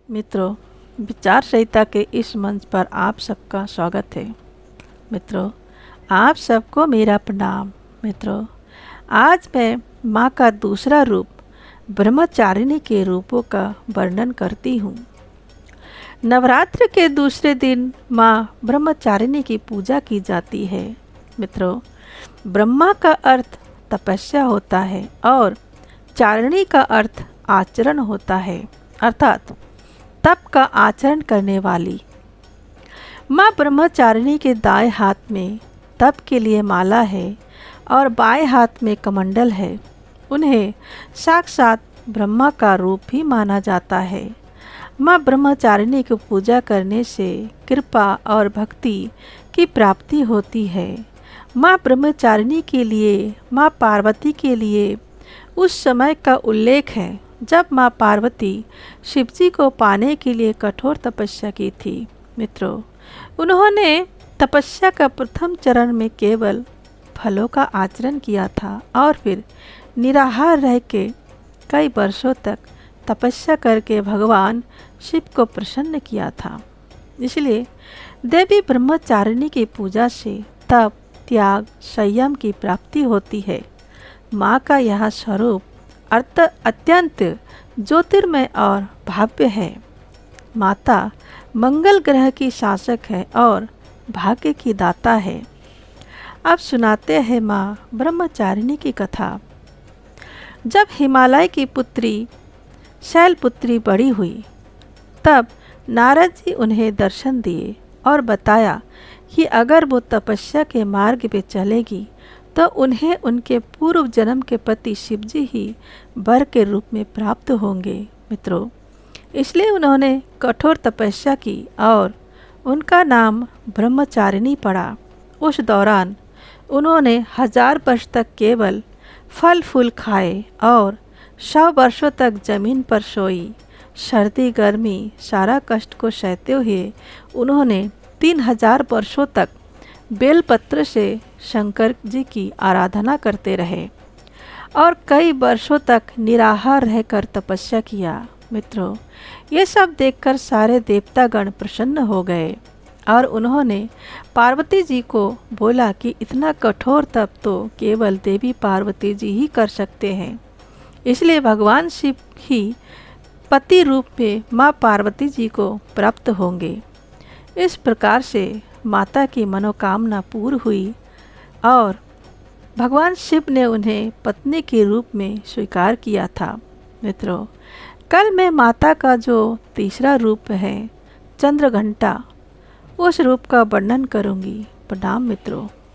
मित्रों, विचार संहिता के इस मंच पर आप सबका स्वागत है। मित्रों, आप सबको मेरा प्रणाम। मित्रों, आज मैं माँ का दूसरा रूप ब्रह्मचारिणी के रूपों का वर्णन करती हूँ। नवरात्र के दूसरे दिन माँ ब्रह्मचारिणी की पूजा की जाती है। मित्रों, ब्रह्मा का अर्थ तपस्या होता है और चारिणी का अर्थ आचरण होता है, अर्थात तप का आचरण करने वाली। माँ ब्रह्मचारिणी के दाएं हाथ में तप के लिए माला है और बाएं हाथ में कमंडल है। उन्हें साक्षात ब्रह्मा का रूप भी माना जाता है। माँ ब्रह्मचारिणी की पूजा करने से कृपा और भक्ति की प्राप्ति होती है। माँ ब्रह्मचारिणी के लिए माँ पार्वती के लिए उस समय का उल्लेख है जब माँ पार्वती शिवजी को पाने के लिए कठोर तपस्या की थी। मित्रों, उन्होंने तपस्या का प्रथम चरण में केवल फलों का आचरण किया था और फिर निराहार रह के कई वर्षों तक तपस्या करके भगवान शिव को प्रसन्न किया था। इसलिए देवी ब्रह्मचारिणी की पूजा से तप, त्याग, संयम की प्राप्ति होती है। माँ का यह स्वरूप अत्यंत ज्योतिर्मय और भव्य है। माता मंगल ग्रह की शासक है और भाग्य की दाता है। अब सुनाते हैं माँ ब्रह्मचारिणी की कथा। जब हिमालय की पुत्री शैलपुत्री बड़ी हुई, तब नारद जी उन्हें दर्शन दिए और बताया कि अगर वो तपस्या के मार्ग पे चलेगी तो उन्हें उनके पूर्व जन्म के पति शिवजी ही वर के रूप में प्राप्त होंगे। मित्रों, इसलिए उन्होंने कठोर तपस्या की और उनका नाम ब्रह्मचारिणी पड़ा। उस दौरान उन्होंने 1000 वर्ष तक केवल फल फूल खाए और 100 वर्षों तक जमीन पर सोई। सर्दी गर्मी सारा कष्ट को सहते हुए उन्होंने 3000 वर्षों तक बेलपत्र से शंकर जी की आराधना करते रहे और कई वर्षों तक निराहार रहकर तपस्या किया। मित्रों, ये सब देखकर सारे देवतागण प्रसन्न हो गए और उन्होंने पार्वती जी को बोला कि इतना कठोर तप तो केवल देवी पार्वती जी ही कर सकते हैं। इसलिए भगवान शिव ही पति रूप में माँ पार्वती जी को प्राप्त होंगे। इस प्रकार से माता की मनोकामना पूर्ण हुई और भगवान शिव ने उन्हें पत्नी के रूप में स्वीकार किया था। मित्रों, कल मैं माता का जो तीसरा रूप है चंद्रघंटा, उस रूप का वर्णन करूंगी। प्रणाम मित्रों।